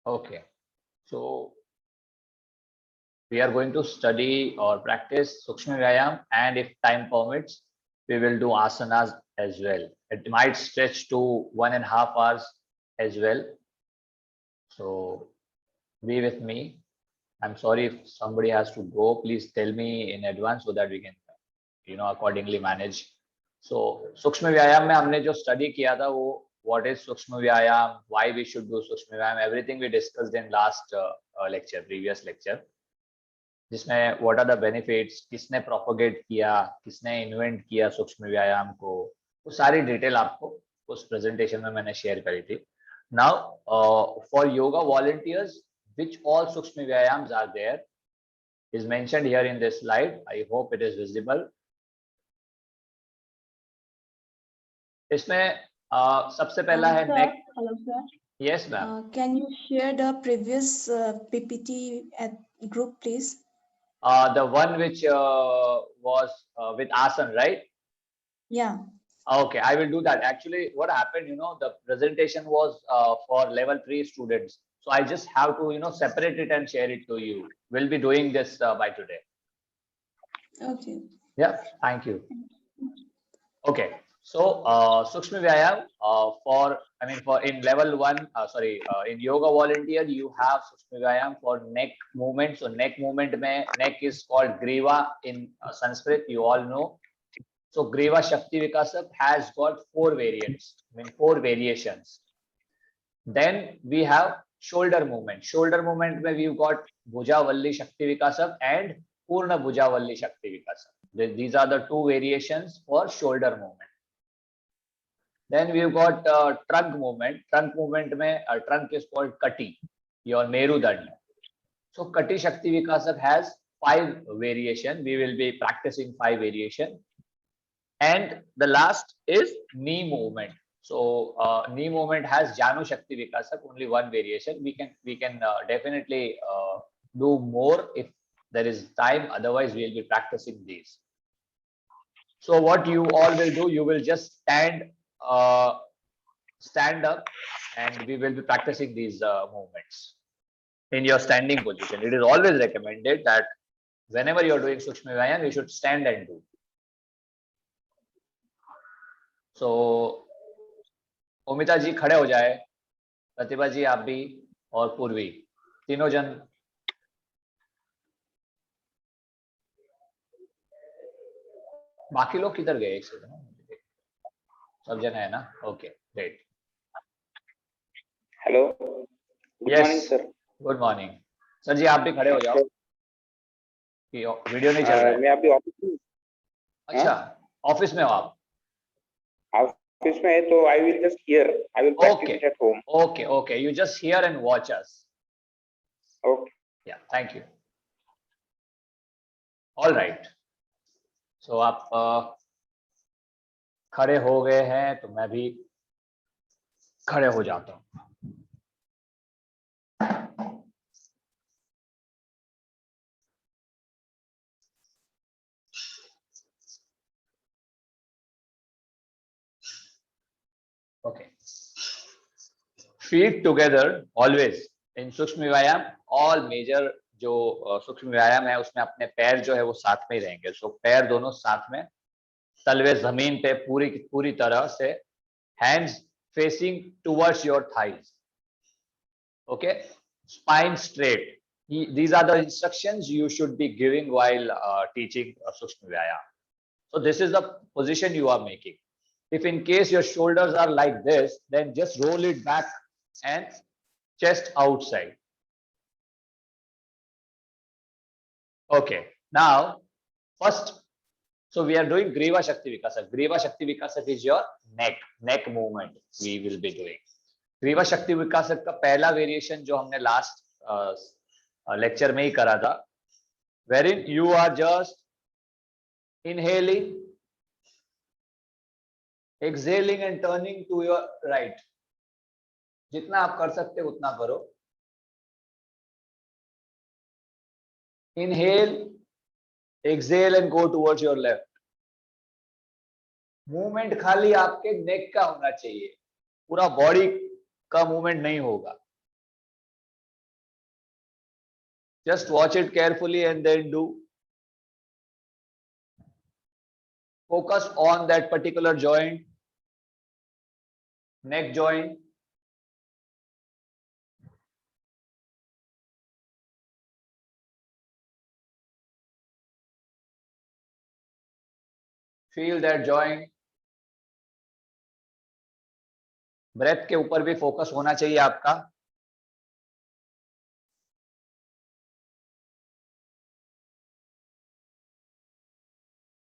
Okay, so we are going to study or practice Sukshma Vyayam, and if time permits, we will do asanas as well. It might stretch to 1.5 hours as well. So be with me. I'm sorry if somebody has to go. Please tell me in advance so that we can, accordingly manage. So सूक्ष्म व्यायाम में हमने जो study किया था वो what is सूक्ष्म व्यायाम, why we should do सूक्ष्म व्यायाम, everything we discussed in last previous lecture. जिसमें what are the benefits, किसने propagate किया, किसने invent किया सूक्ष्म व्यायाम को, वो सारी डिटेल आपको उस प्रेजेंटेशन में मैंने शेयर करी थी. Now, for yoga volunteers, which all Sukshma Vyayams are there is mentioned here in this slide. I hope it is visible. इसमें सबसे पहला है neck. Hello sir. Yes ma'am. Can you share the previous PPT at group please? The one which was with Asan, right? Yeah. Okay, I will do that. Actually, what happened, the presentation was for level 3 students. So I just have to, separate it and share it to you. We'll be doing this by today. Okay. Yeah, thank you. Okay, so Sukshma Vyayam for in level 1, in yoga volunteer you have Sukshma Vyayam for neck movement. So neck movement mein neck is called Griva in Sanskrit, you all know. So Griva Shakti Vikasak has got 4 variants, 4 variations. Then we have shoulder movement. Shoulder movement mein we've got Bhuja Valli Shakti Vikasak and Purna Bhuja Valli Shakti Vikasak. These are the 2 variations for shoulder movement. Then we've got trunk movement. Trunk movement mein trunk is called Kati, your Merudand. So Kati Shakti Vikasak has 5 variation. We will be practicing 5 variation. And the last is knee movement. So knee movement has Janu Shakti Vikasak, only 1 variation. We can definitely do more if there is time. Otherwise, we will be practicing these. So what you all will do, you will just stand up, and we will be practicing these movements in your standing position. It is always recommended that whenever you are doing Sukshma Vyayam, you should stand and do. So ओमिता जी खड़े हो जाए, प्रतिभा जी आप भी, और पूर्वी, तीनों जन. बाकी लोग किधर गए? सब जन है ना? Okay, great. Hello, good morning sir. Good morning sir ji, आप भी खड़े हो जाओ. वीडियो नहीं चल रहा है. मैं अभी ऑफिस में. अच्छा, ऑफिस में हो आप? ऑफिस में है तो I will just hear. I will practice at home. Okay okay, you just hear and watch us. Okay, yeah, thank you. All right. So आप खड़े हो गए हैं तो मैं भी खड़े हो जाता हूं. Okay. Feet together always in सूक्ष्म व्यायाम. All major जो सूक्ष्म व्यायाम है उसमें अपने पैर जो है वो साथ में ही रहेंगे. सो पैर दोनों साथ में, तलवे जमीन पे पूरी तरह से, hands facing towards your thighs. Okay, spine straight. These are the instructions you should be giving while teaching सूक्ष्म व्यायाम. So this is the position you are making. If in case your shoulders are like this, then just roll it back and chest outside. Okay, now first, so we are doing Griva Shakti Vikasak. Griva Shakti Vikasak is your neck movement we will be doing. Griva Shakti Vikasak का पहला variation जो हमने last lecture में ही करा था, wherein you are just inhaling, exhaling and turning to your right. जितना आप कर सकते हो उतना करो. Inhale, exhale and go towards your left. Movement खाली आपके नेक का होना चाहिए, पूरा बॉडी का मूवमेंट नहीं होगा. Just watch it carefully and then do. Focus on that particular joint, neck joint. Feel that joint. Breath के ऊपर भी फोकस होना चाहिए आपका.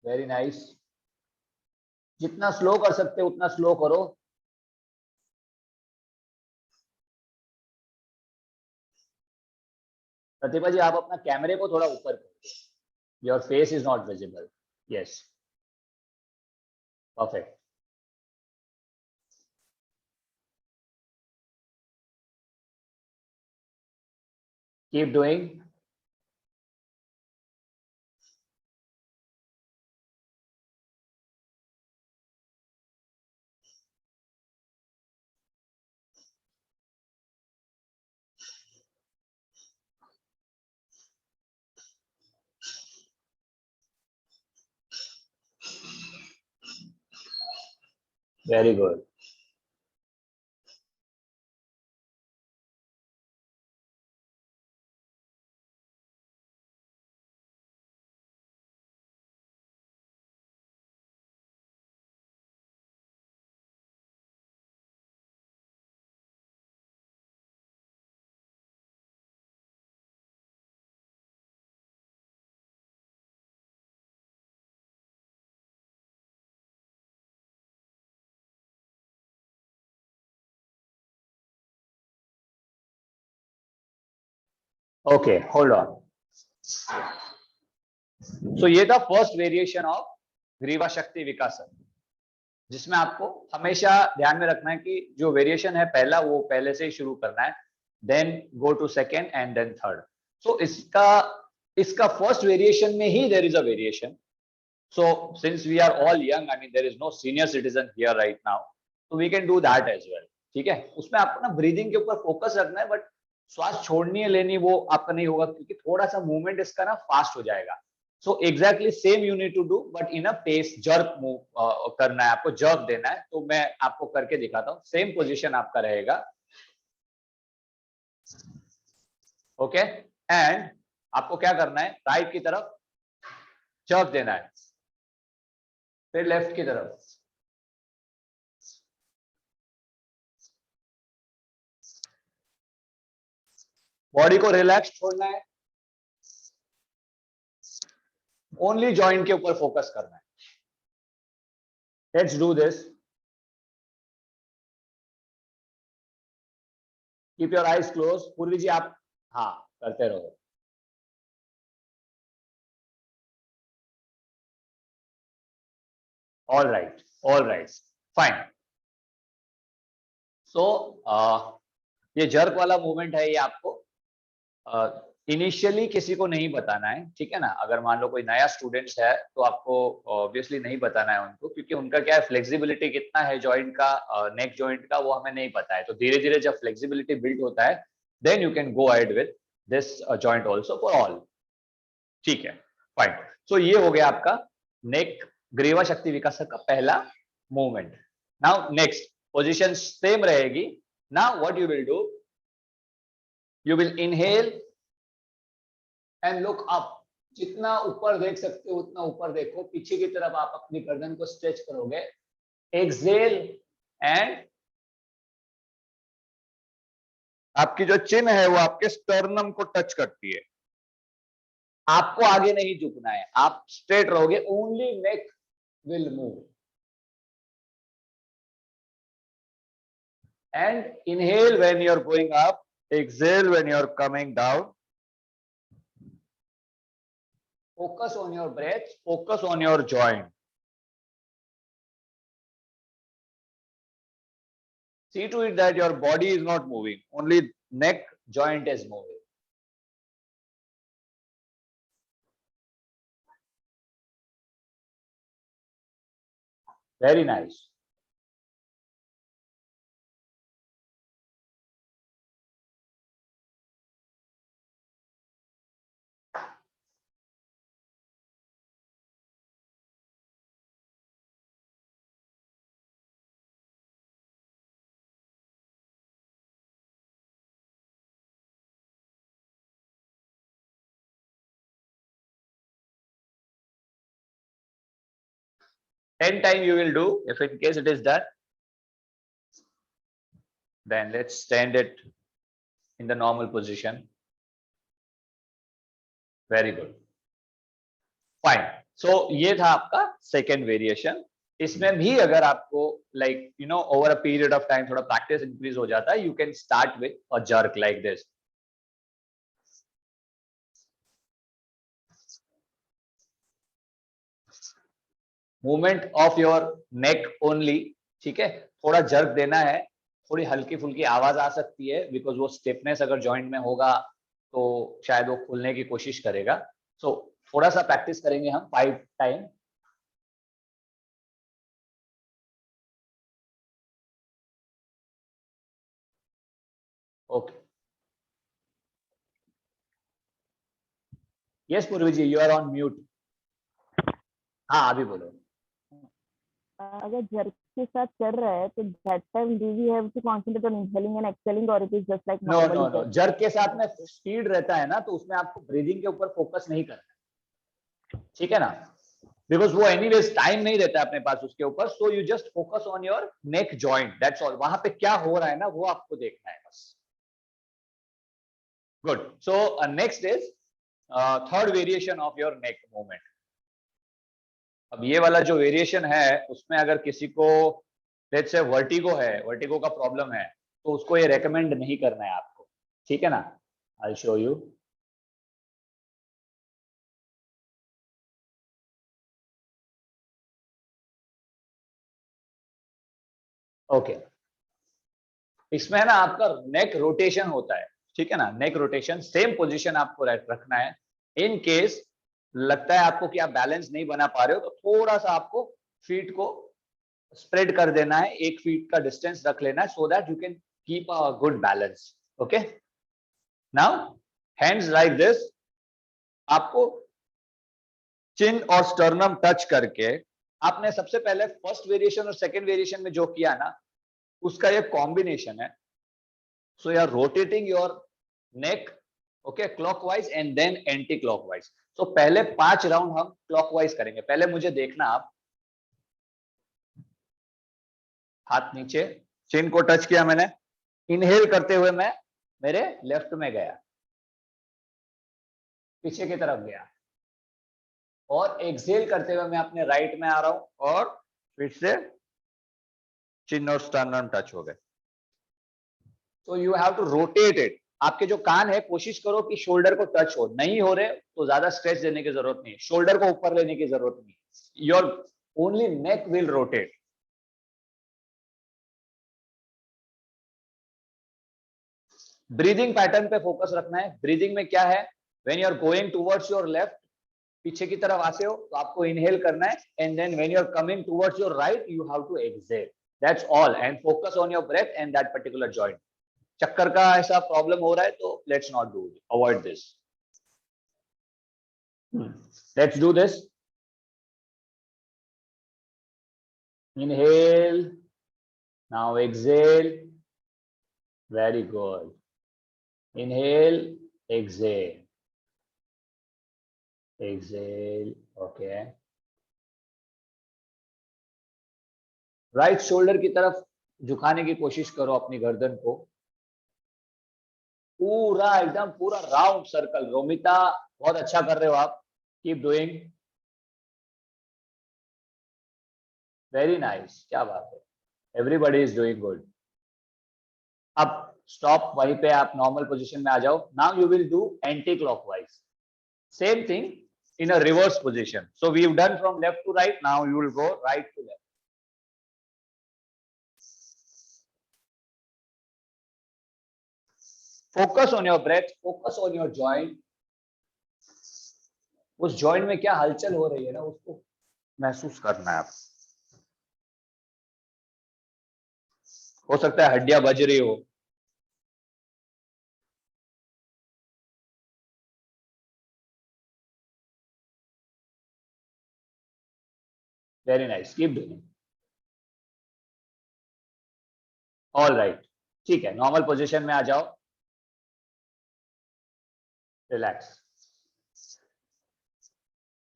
Very nice. जितना स्लो कर सकते हो उतना स्लो करो. प्रतिभा जी आप अपना कैमरे को थोड़ा ऊपर करो. Your face is not visible. Yes, perfect. Keep doing. Very good. Okay, hold on. So ये था फर्स्ट वेरिएशन ऑफ ग्रीवा शक्ति विकासन, जिसमें आपको हमेशा ध्यान में रखना है कि जो वेरिएशन है पहला वो पहले से ही शुरू करना है, then go to second and then third. So इसका फर्स्ट वेरिएशन में ही there is a variation. So since we are all young, I mean there is no senior citizen here right now, so we can do that as well. ठीक है, उसमें आपको ना breathing के ऊपर फोकस रखना है, बट श्वास छोड़नी है लेनी वो आपका नहीं होगा, क्योंकि थोड़ा सा मूवमेंट इसका ना फास्ट हो जाएगा. So exactly same you need to do, but in a pace. Jerk move करना है आपको, जर्क देना है. तो मैं आपको करके दिखाता हूँ. सेम पोजीशन आपका रहेगा. ओके, एंड आपको क्या करना है, राइट की तरफ जर्क देना है, फिर लेफ्ट की तरफ. बॉडी को रिलैक्स छोड़ना है, ओनली जॉइंट के ऊपर फोकस करना है. Let's do this. Keep your eyes close. Purvi ji आप हाँ करते रहो. All right, all right, fine. So ये जर्क वाला मूवमेंट है, ये आपको इनिशियली किसी को नहीं बताना है. ठीक है ना, अगर मान लो कोई नया स्टूडेंट्स है तो आपको ऑब्वियसली नहीं बताना है उनको, क्योंकि उनका क्या है, फ्लेक्सिबिलिटी कितना है जॉइंट का, नेक जॉइंट का, वो हमें नहीं पता है. तो धीरे धीरे जब फ्लेक्सिबिलिटी बिल्ड होता है, then you can go ahead with this joint also for all. ठीक है, फाइन. सो ये हो गया आपका नेक ग्रीवा शक्ति विकासक का पहला movement. Now next position same रहेगी. Now what you will do, you will inhale and look up. जितना ऊपर देख सकते हो उतना ऊपर देखो, पीछे की तरफ आप अपनी गर्दन को स्ट्रेच करोगे. एक्सेल एंड आपकी जो चिन है वो आपके स्टर्नम को टच करती है. आपको आगे नहीं झुकना है, आप स्ट्रेट रहोगे. Only neck will move. And inhale when you are going up, exhale when you are coming down. Focus on your breath, focus on your joint. See to it that your body is not moving, only neck joint is moving. Very nice. 10 time you will do. If in case it is done, then let's stand it in the normal position. Very good. Fine. So ये था आपका second variation. इसमें भी अगर आपको like you know over a period of time थोड़ा practice increase हो जाता है, you can start with a jerk like this. Movement of your neck only. ठीक है, थोड़ा जर्क देना है, थोड़ी हल्की फुल्की आवाज आ सकती है बिकॉज वो स्टिफनेस अगर जॉइंट में होगा तो शायद वो खुलने की कोशिश करेगा. सो थोड़ा सा प्रैक्टिस करेंगे हम 5 टाइम. ओके. यस पूर्वी जी, यू आर ऑन म्यूट. हाँ अभी बोलो. अगर जर्क के साथ कर रहा है तो that time do we have to concentrate on inhaling and exhaling or it is just like no no normally no, jerk के साथ में स्पीड रहता है ना, तो उसमें आपको ब्रीदिंग के ऊपर फोकस नहीं करना है. ठीक है ना, बिकॉज वो एनीवेज टाइम नहीं रहता है अपने पास उसके ऊपर. So you just focus on your neck joint, that's all. वहां पे क्या हो रहा है ना वो आपको देखना है बस. Good. So next is third variation of your neck movement. अब ये वाला जो वेरिएशन है उसमें अगर किसी को लेट्स से वर्टिगो है, वर्टिगो का प्रॉब्लम है, तो उसको ये रेकमेंड नहीं करना है आपको. ठीक है ना, आई शो यू. ओके. इसमें ना आपका नेक रोटेशन होता है. ठीक है ना, नेक रोटेशन सेम पोजीशन आपको रखना है. इन केस लगता है आपको कि आप बैलेंस नहीं बना पा रहे हो तो थोड़ा सा आपको फीट को स्प्रेड कर देना है, 1 फीट का डिस्टेंस रख लेना है so that you can keep a good balance. Okay. Now hands like this. आपको चिन और स्टर्नम टच करके आपने सबसे पहले फर्स्ट वेरिएशन और सेकंड वेरिएशन में जो किया ना उसका ये कॉम्बिनेशन है. So you are rotating your neck, okay, clockwise and then anti clockwise. So पहले 5 राउंड हम क्लॉकवाइज करेंगे. पहले मुझे देखना, आप हाथ नीचे, चिन को टच किया मैंने, इनहेल करते हुए मैं मेरे लेफ्ट में गया, पीछे की तरफ गया, और एक्सहेल करते हुए मैं अपने राइट में आ रहा हूं और फिर से चिन और स्टर्नम टच हो गए. So you have to rotate it. आपके जो कान है कोशिश करो कि शोल्डर को टच हो. नहीं हो रहे तो ज्यादा स्ट्रेच देने की जरूरत नहीं है, शोल्डर को ऊपर लेने की जरूरत नहीं है. Your only neck will rotate. Breathing pattern पे फोकस रखना है. ब्रीदिंग में क्या है, when you are going towards your left, पीछे की तरफ आते हो तो आपको इनहेल करना है, and then when you are coming towards your right you have to exhale. That's all. And focus on your breath and that particular joint. चक्कर का ऐसा प्रॉब्लम हो रहा है तो let's not do it, avoid this. Let's do this. Inhale, now exhale. Very good. Inhale, exhale, exhale. Okay. Right shoulder की तरफ झुकाने की कोशिश करो अपनी गर्दन को. पूरा एकदम पूरा राउंड सर्कल. रोमिता बहुत अच्छा कर रहे हो आप. Keep doing. वेरी नाइस, क्या बात है. Everybody is doing good. अब स्टॉप, वहीं पे आप नॉर्मल पोजीशन में आ जाओ. Now you will do anti clockwise. Same thing in a reverse position. So we've done from left to right. Now you will go right to left. Focus on your breath. Focus on your joint. उस joint में क्या हलचल हो रही है ना उसको महसूस करना है आप. हो सकता है हड्डियां बज रही हो. Very nice, keep doing. All right, ठीक है. नॉर्मल पोजीशन में आ जाओ. Relax.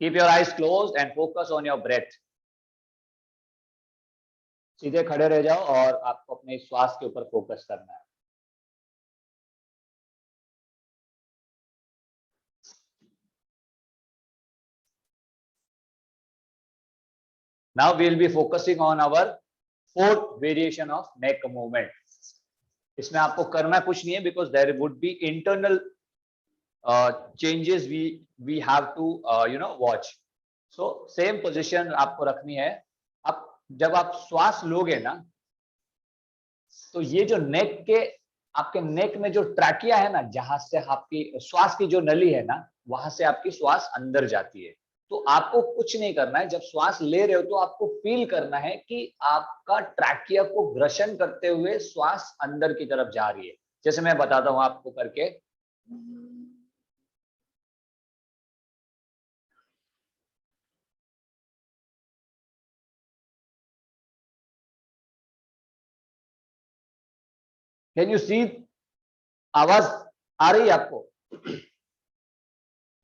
Keep your eyes closed and focus on your breath. सीधे खड़े रह जाओ और आपको अपने श्वास के ऊपर फोकस करना है। Now we will be focusing on our fourth variation of neck movement. इसमें आपको करना कुछ नहीं है, because there would be internal changes we have to watch. So same position आपको रखनी है। अब जब आप श्वास लोगे ना, तो ये जो नेक के आपके नेक में जो ट्रैकिया है ना, जहां से आपकी श्वास की जो नली है ना, वहां से आपकी श्वास अंदर जाती है। तो आपको कुछ नहीं करना है, जब श्वास ले रहे हो तो आपको फील करना है कि आपका ट्रैकिया को घर्षण करते हुए श्वास अंदर की तरफ जा रही है। जैसे मैं बताता हूं आपको करके। Can you see? आवाज आ रही है आपको?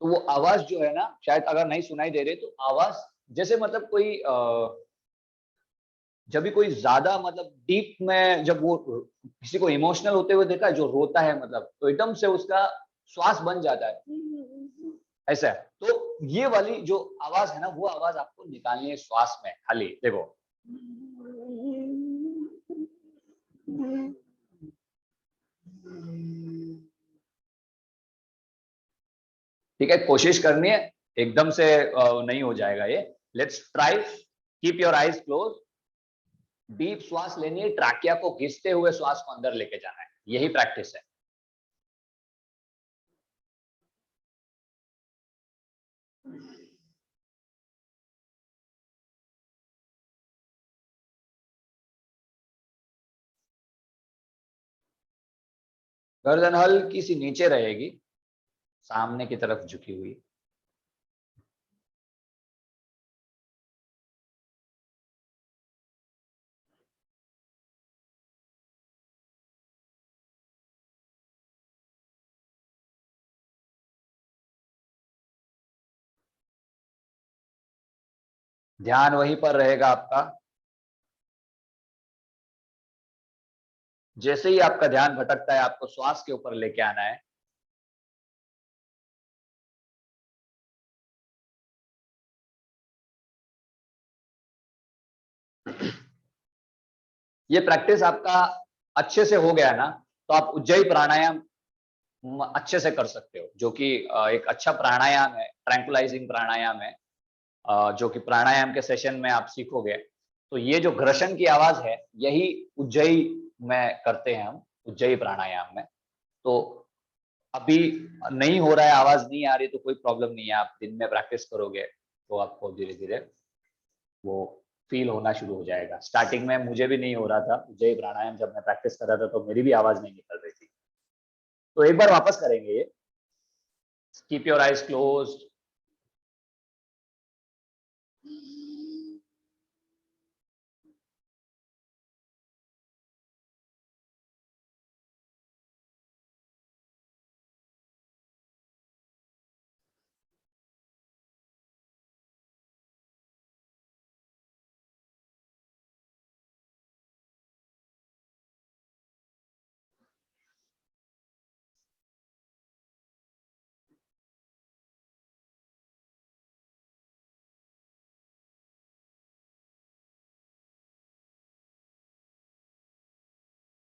तो वो आवाज जो है ना, शायद अगर नहीं सुनाई दे रही, तो आवाज जैसे मतलब कोई जब भी कोई ज्यादा मतलब डीप में जब वो किसी को इमोशनल होते हुए देखा है, जो रोता है मतलब, तो एकदम से उसका श्वास बन जाता है, ऐसा है। तो ये वाली जो आवाज है ना, वो आवाज आपको निकालनी है श्वास में खाली। देखो, ठीक है, कोशिश करनी है, एकदम से नहीं हो जाएगा ये। Let's try, keep your eyes close. Deep श्वास लेनी है, ट्रैकिया को घिसते हुए श्वास को अंदर लेके जाना है, यही प्रैक्टिस है। गर्दन हल्की सी नीचे रहेगी, सामने की तरफ झुकी हुई। ध्यान वहीं पर रहेगा आपका। जैसे ही आपका ध्यान भटकता है, आपको श्वास के ऊपर लेके आना है। ये प्रैक्टिस आपका अच्छे से हो गया ना, तो आप उज्जयी प्राणायाम अच्छे से कर सकते हो, जो कि एक अच्छा प्राणायाम है, ट्रैंकुलाइजिंग प्राणायाम है, जो कि प्राणायाम के सेशन में आप सीखोगे। तो ये जो घर्षण की आवाज है, यही उज्जयी में करते हैं हम, उज्जयी प्राणायाम में। तो अभी नहीं हो रहा है, आवाज नहीं आ रही, तो कोई प्रॉब्लम नहीं है। आप दिन में प्रैक्टिस करोगे तो आपको धीरे धीरे वो फील होना शुरू हो जाएगा। स्टार्टिंग में मुझे भी नहीं हो रहा था उज्जयी प्राणायाम, जब मैं प्रैक्टिस कर रहा था तो मेरी भी आवाज नहीं निकल रही थी। तो एक बार वापस करेंगे ये। Keep your eyes closed.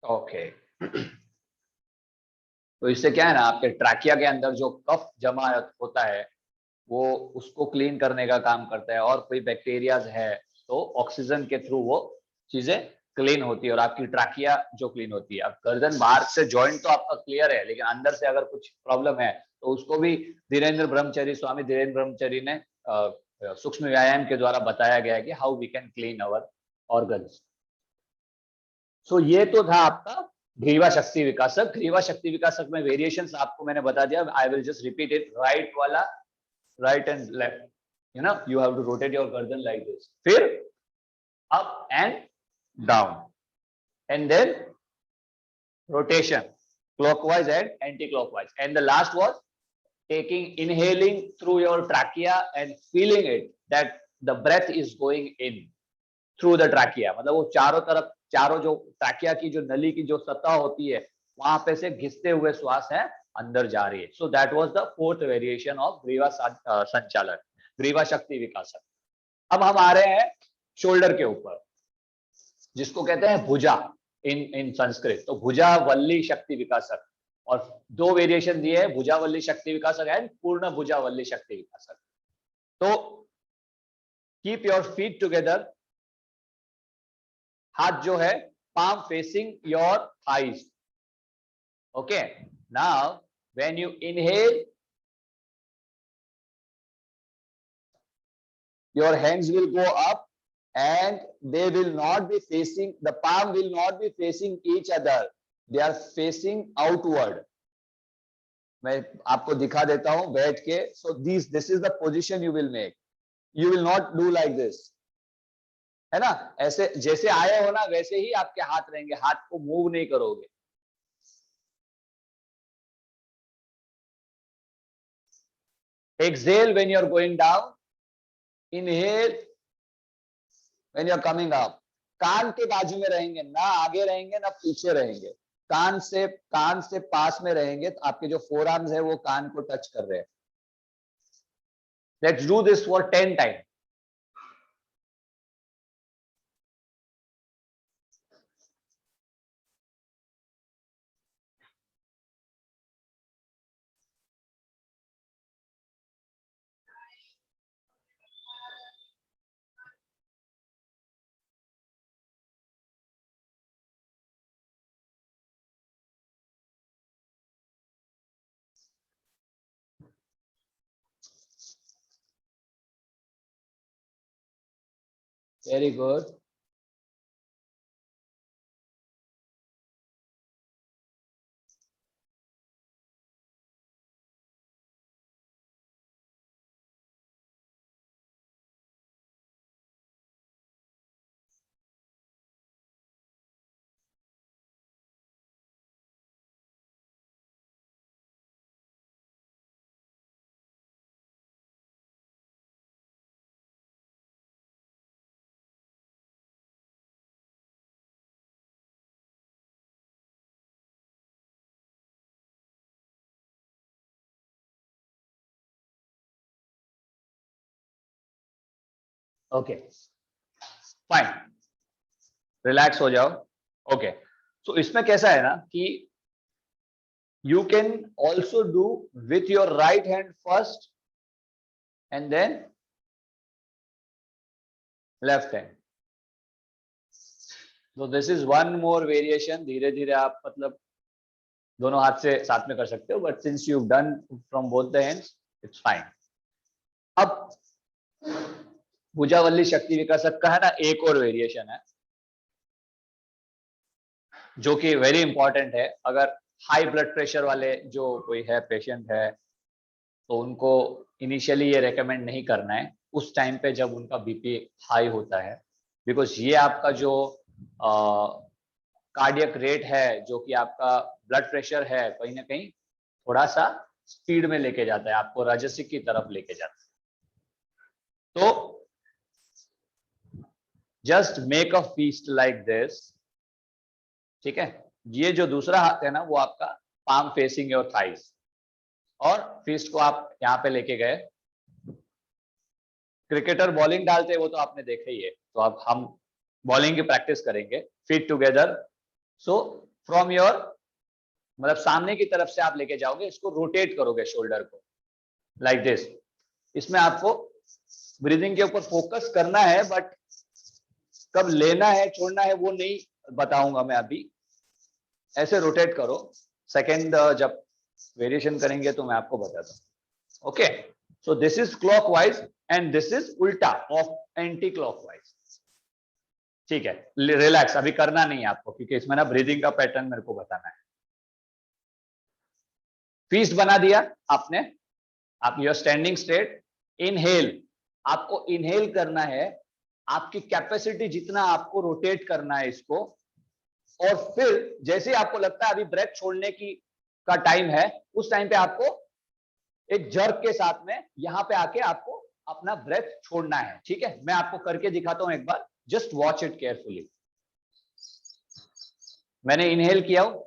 Okay, तो इससे क्या है ना, आपके ट्रैकिया के अंदर जो कफ जमा होता है, वो उसको क्लीन करने का काम करता है। और कोई बैक्टीरियाज है तो ऑक्सीजन के थ्रू वो चीजें क्लीन होती है और आपकी ट्रैकिया जो क्लीन होती है। अब गर्दन बाहर से जॉइंट तो आपका क्लियर है, लेकिन अंदर से अगर कुछ प्रॉब्लम है तो उसको भी धीरेन्द्र ब्रह्मचारी, स्वामी धीरेन्द्र ब्रह्मचारी ने सूक्ष्म व्यायाम के द्वारा बताया गया है कि how we can clean our organs. So ये तो था आपका ग्रीवा शक्ति विकासक। ग्रीवा शक्ति विकासक में वेरिएशंस आपको मैंने बता दिया। आई will just repeat it. Right वाला, right and left, you have to rotate your garden like this, फिर up and down, and then rotation clockwise and anti-clockwise, and the last was inhaling through your trachea and feeling it that the breath is going in. Through the trachea, मतलब वो चारों तरफ, चारों जो trachea की जो नली की जो सतह होती है वहां पे से घिसते हुए श्वास है अंदर जा रही है. So that was the fourth variation of ग्रीवा संचालन, ग्रीवा शक्ति विकासक. अब हम आ रहे हैं शोल्डर के ऊपर, जिसको कहते हैं भुजा इन संस्कृत. तो भुजा वल्ली शक्ति विकासक, और दो वेरिएशन दिए हैं, भुजा वल्ली शक्ति विकासक एंड पूर्ण भुजा वल्ली शक्ति विकासक. तो कीप योर फीट टुगेदर, हाथ जो है palm facing your thighs. Okay, now when you inhale, your hands will go up and they will not be facing, the palm will not be facing each other, they are facing outward. मैं आपको दिखा देता हूं बैठ के. So this is the position you will make. You will not do like this, है ना. ऐसे जैसे आए हो ना वैसे ही आपके हाथ रहेंगे, हाथ को मूव नहीं करोगे. Exhale when you are going down, inhale when you are coming up. कान के बाजू में रहेंगे, ना आगे रहेंगे ना पीछे रहेंगे, कान से पास में रहेंगे. तो आपके जो फोर आर्म्स है वो कान को टच कर रहे हैं. Let's do this for 10 times. Very good. Okay fine, relax हो जाओ. ओके, सो इसमें कैसा है ना कि you can also do with your right hand first and then left hand. तो this is one more variation. धीरे धीरे आप मतलब दोनों हाथ से साथ में कर सकते हो, but since you done from both the hands it's fine. अब भुजावल्ली शक्ति विकासक का है ना एक और वेरिएशन है जो कि वेरी इंपॉर्टेंट है. अगर हाई ब्लड प्रेशर वाले जो कोई है पेशेंट है तो उनको इनिशियली ये रेकमेंड नहीं करना है उस टाइम पे जब उनका बीपी हाई होता है, बिकॉज ये आपका जो कार्डियक रेट है, जो कि आपका ब्लड प्रेशर है, कहीं ना कहीं थोड़ा सा स्पीड में लेके जाता है, आपको राजसिक की तरफ लेके जाता है. तो just make a feast like this. ठीक है, ये जो दूसरा हाथ है ना वो आपका पाम फेसिंग योर थाइज, और फिस्ट को आप यहाँ पे लेके गए. क्रिकेटर बॉलिंग डालते हैं वो तो आपने देखा ही है. तो अब हम बॉलिंग की प्रैक्टिस करेंगे. Feet together. So from your मतलब सामने की तरफ से आप लेके जाओगे, इसको रोटेट करोगे शोल्डर को लाइक दिस. इसमें आपको ब्रीदिंग के ऊपर फोकस करना है, बट कब लेना है छोड़ना है वो नहीं बताऊंगा मैं अभी. ऐसे रोटेट करो. सेकेंड जब वेरिएशन करेंगे तो मैं आपको बताता हूं. Okay, so this is clockwise and this is उल्टा ऑफ एंटी क्लॉकवाइज. ठीक है, रिलैक्स, अभी करना नहीं है आपको क्योंकि इसमें ना ब्रीदिंग का पैटर्न मेरे को बताना है. फीस्ट बना दिया आपने, आप यूर स्टैंडिंग स्ट्रेट. इनहेल, आपको इनहेल करना है, आपकी कैपेसिटी जितना आपको रोटेट करना है इसको. और फिर जैसे आपको लगता है अभी ब्रेथ छोड़ने की का टाइम है, उस टाइम पे आपको एक जर्क के साथ में यहां पे आके आपको अपना ब्रेथ छोड़ना है. ठीक है, मैं आपको करके दिखाता हूं एक बार. Just watch it carefully. मैंने इनहेल किया हूं,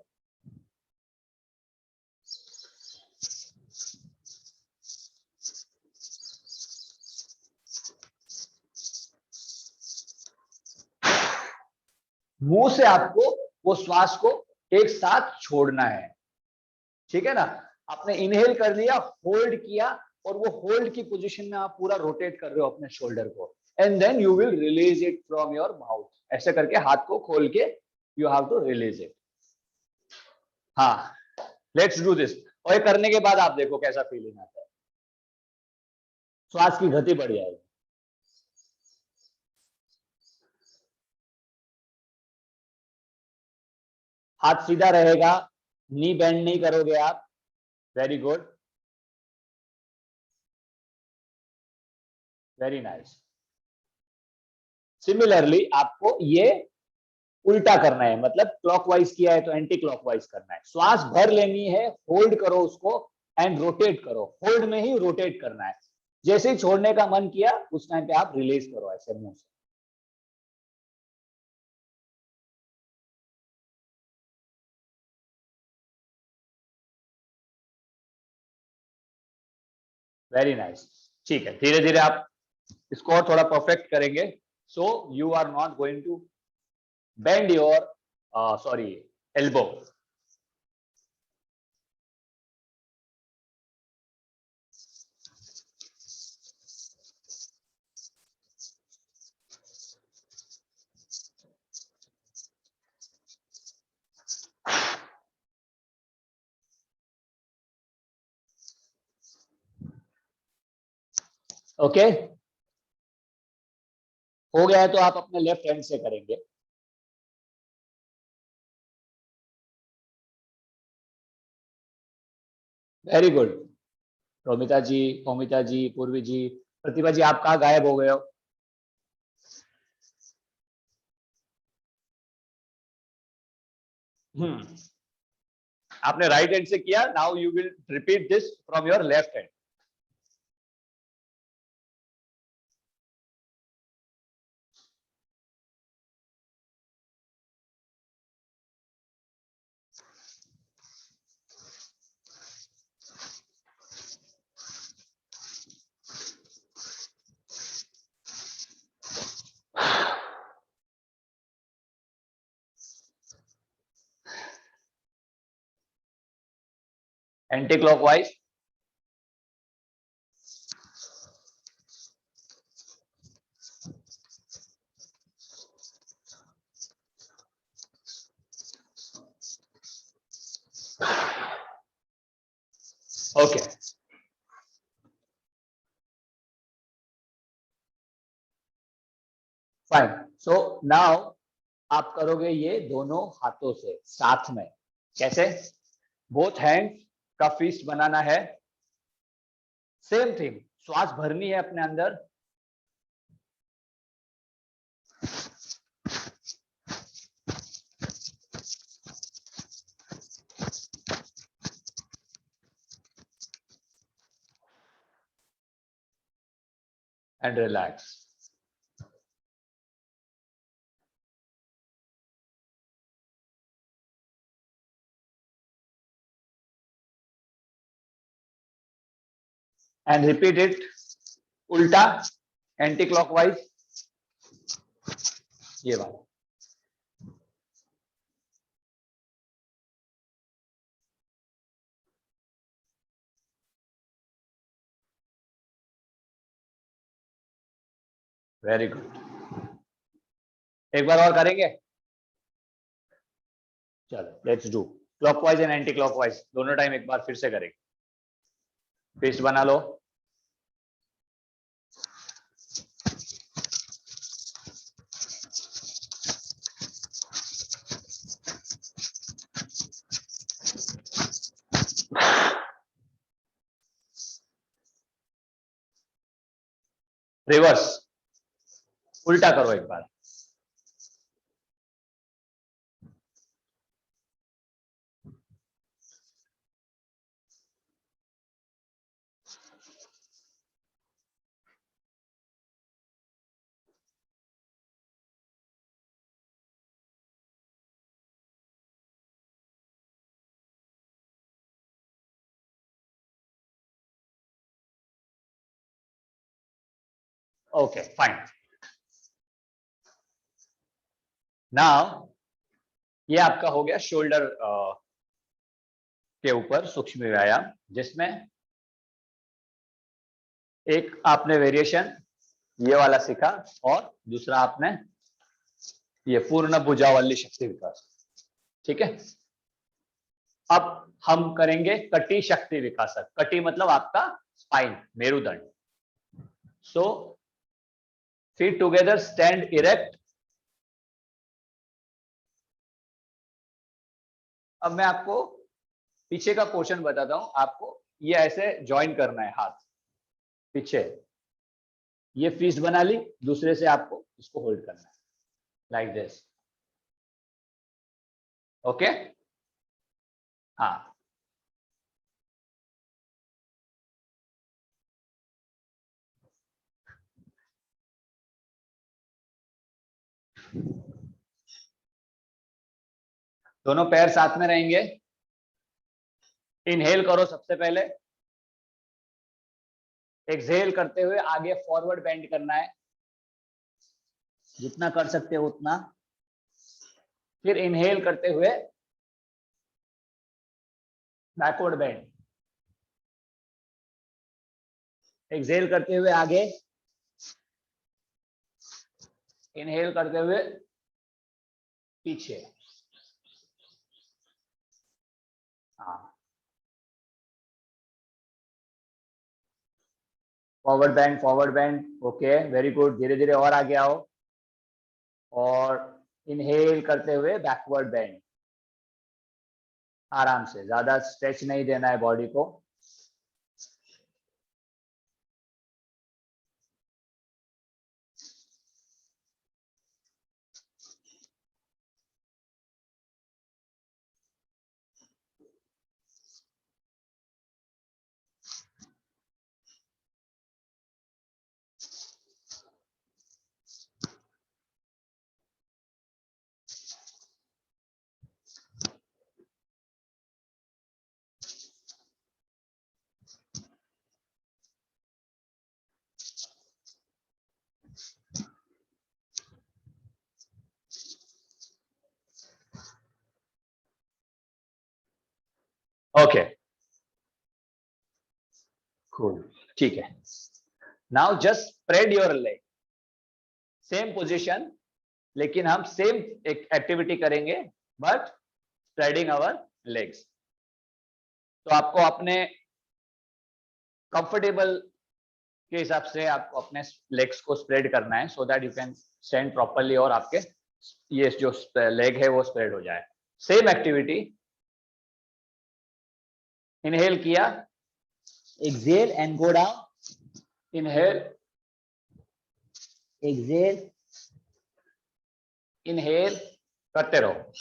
मुंह से आपको वो श्वास को एक साथ छोड़ना है, ठीक है ना। आपने इनहेल कर लिया, होल्ड किया, और वो होल्ड की पोजीशन में आप पूरा रोटेट कर रहे हो अपने शोल्डर को, and then you will release it from your mouth. ऐसे करके हाथ को खोल के you have to release it. हाँ, लेट्स डू दिस। और ये करने के बाद आप देखो कैसा फीलिंग आता है, श्वास की गति बढ़ जाएगी। हाथ सीधा रहेगा, नी बेंड नहीं करोगे आप। Very good, very nice. Similarly आपको ये उल्टा करना है, मतलब क्लॉकवाइज किया है तो एंटी क्लॉकवाइज करना है। श्वास भर लेनी है, होल्ड करो उसको एंड रोटेट करो, होल्ड में ही रोटेट करना है। जैसे ही छोड़ने का मन किया उस टाइम पे आप रिलीज करो ऐसे मुंह से। वेरी नाइस, ठीक है। धीरे धीरे आप इसको और थोड़ा परफेक्ट करेंगे। So you are not going to bend your sorry elbow. Okay, हो गया है तो आप अपने लेफ्ट हैंड से करेंगे। Very good. रोमिता जी, ओमिता जी, पूर्वी जी, प्रतिभा जी, आप कहाँ गायब हो गए हो? आपने राइट हैंड से किया, now you will repeat this from your left hand. Anti clockwise. Okay, fine. So now आप करोगे ये दोनों हाथों से साथ में। कैसे? बोथ हैंड का फिस्ट बनाना है। सेम थिंग, श्वास भरनी है अपने अंदर। And relax. And repeat it उल्टा, एंटी क्लॉकवाइज। ये बात। Very good. एक बार और करेंगे? चलो let's do clockwise and anti clockwise दोनों टाइम एक बार फिर से करेंगे। फिस्ट बना लो। रिवर्स, उल्टा करो एक बार। Okay, fine. Now ये आपका हो गया शोल्डर के ऊपर सूक्ष्म व्यायाम, जिसमें एक आपने वेरिएशन ये वाला सीखा और दूसरा आपने ये पूर्ण भुजावल्ली शक्ति विकास। ठीक है, अब हम करेंगे कटी शक्ति विकासक। कटी मतलब आपका स्पाइन, मेरुदंड। सो फीट टुगेदर, स्टैंड इरेक्ट। अब मैं आपको पीछे का पोर्शन बताता हूं। आपको ये ऐसे ज्वाइन करना है, हाथ पीछे, ये फिस्ट बना ली, दूसरे से आपको इसको होल्ड करना है लाइक दिस। ओके, हाँ, दोनों पैर साथ में रहेंगे। इनहेल करो सबसे पहले, एक्सहेल करते हुए आगे फॉरवर्ड बेंड करना है, जितना कर सकते हो उतना। फिर इनहेल करते हुए बैकवर्ड बेंड, एक्सहेल करते हुए आगे, इनहेल करते हुए पीछे। हाँ, forward bend, forward bend. Okay, very good. धीरे धीरे और आगे आओ, और इनहेल करते हुए बैकवर्ड बेंड। आराम से, ज्यादा स्ट्रेच नहीं देना है बॉडी को। ओके, कूल, ठीक है। Now just spread your leg, same position, लेकिन हम सेम एक एक्टिविटी करेंगे, बट स्प्रेडिंग आवर लेग्स। तो आपको अपने कंफर्टेबल के हिसाब से आपको अपने लेग्स को स्प्रेड करना है, so that you can stand properly, और आपके ये जो लेग है वो स्प्रेड हो जाए। सेम एक्टिविटी, इनहेल किया, exhale and go down, inhale, exhale, inhale करते रहो।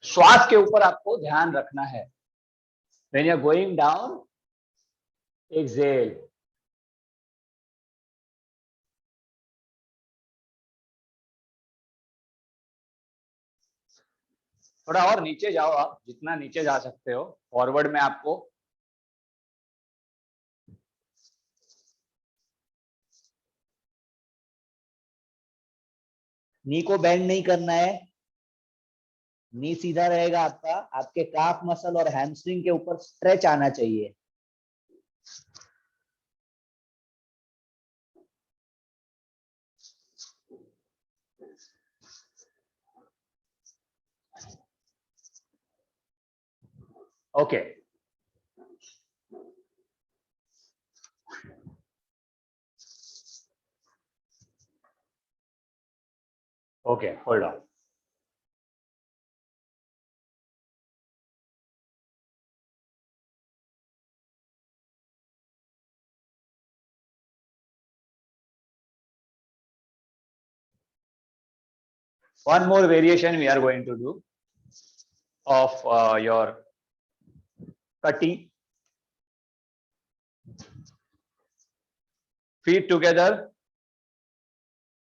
श्वास के ऊपर आपको ध्यान रखना है। When you're going down, exhale. थोड़ा और नीचे जाओ, आप जितना नीचे जा सकते हो। फॉरवर्ड में आपको नी को बेंड नहीं करना है, नी सीधा रहेगा आपका। आपके काफ मसल और हैमस्ट्रिंग के ऊपर स्ट्रेच आना चाहिए। Okay, Okay, hold on. One more variation we are going to do of your cutting. Feet together.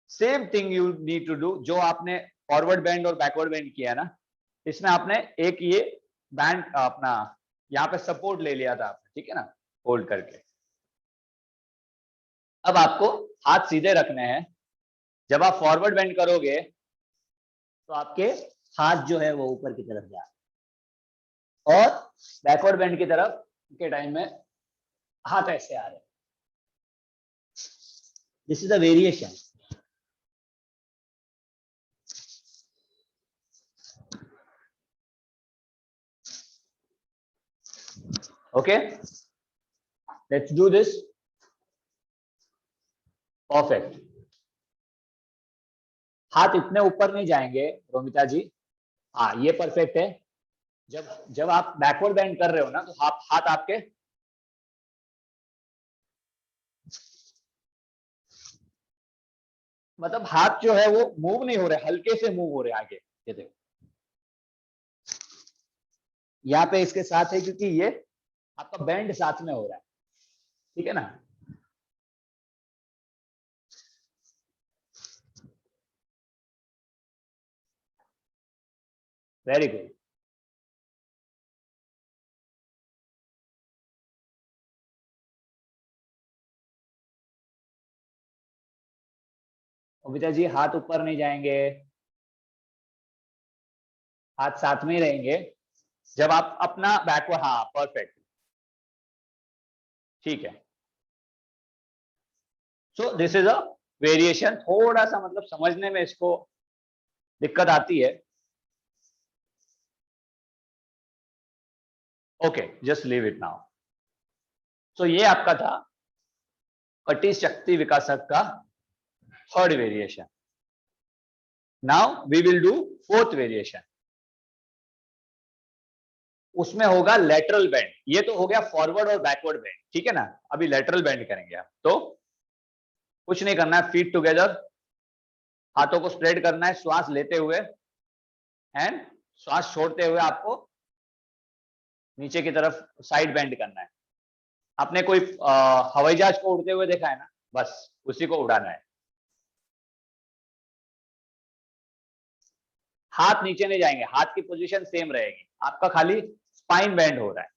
Same thing you need to do. जो आपने फॉरवर्ड बेंड और बैकवर्ड बेंड किया ना, इसमें आपने एक ये बैंड अपना यहाँ पे सपोर्ट ले लिया था आपने, ठीक है ना, होल्ड करके। अब आपको हाथ सीधे रखने हैं। जब आप फॉरवर्ड बेंड करोगे तो आपके हाथ जो है वो ऊपर की तरफ जाए, और बैकवर्ड बेंड की तरफ के टाइम में हाथ ऐसे आ रहे। This is the variation. Okay, let's do this. Perfect. हाथ इतने ऊपर नहीं जाएंगे रोमिता जी। हाँ, ये परफेक्ट है। जब आप बैकवर्ड बेंड कर रहे हो ना, तो हाथ आपके मतलब हाथ जो है वो मूव नहीं हो रहे, हल्के से मूव हो रहे आगे। ये देखो, यहाँ पे इसके साथ है क्योंकि ये आपका बेंड साथ में हो रहा है, ठीक है ना। Very good. अमिता जी, हाथ ऊपर नहीं जाएंगे, हाथ साथ में ही रहेंगे जब आप अपना बैकवर्ड। हाँ, परफेक्ट, ठीक है। So this is a variation. थोड़ा सा मतलब समझने में इसको दिक्कत आती है। Okay, just leave it now. So ये आपका था कटी शक्ति विकासक का third variation. Now we will do fourth variation. उसमें होगा लेटरल बेंड। ये तो हो गया फॉरवर्ड और बैकवर्ड बेंड, ठीक है ना। अभी लेटरल बेंड करेंगे आप। तो कुछ नहीं करना है, फीट टुगेदर, हाथों को स्प्रेड करना है श्वास लेते हुए, एंड श्वास छोड़ते हुए आपको नीचे की तरफ साइड बेंड करना है। आपने कोई हवाई जहाज को उड़ते हुए देखा है ना, बस उसी को उड़ाना है। हाथ नीचे नहीं जाएंगे, हाथ की पोजीशन सेम रहेगी, आपका खाली स्पाइन बेंड हो रहा है।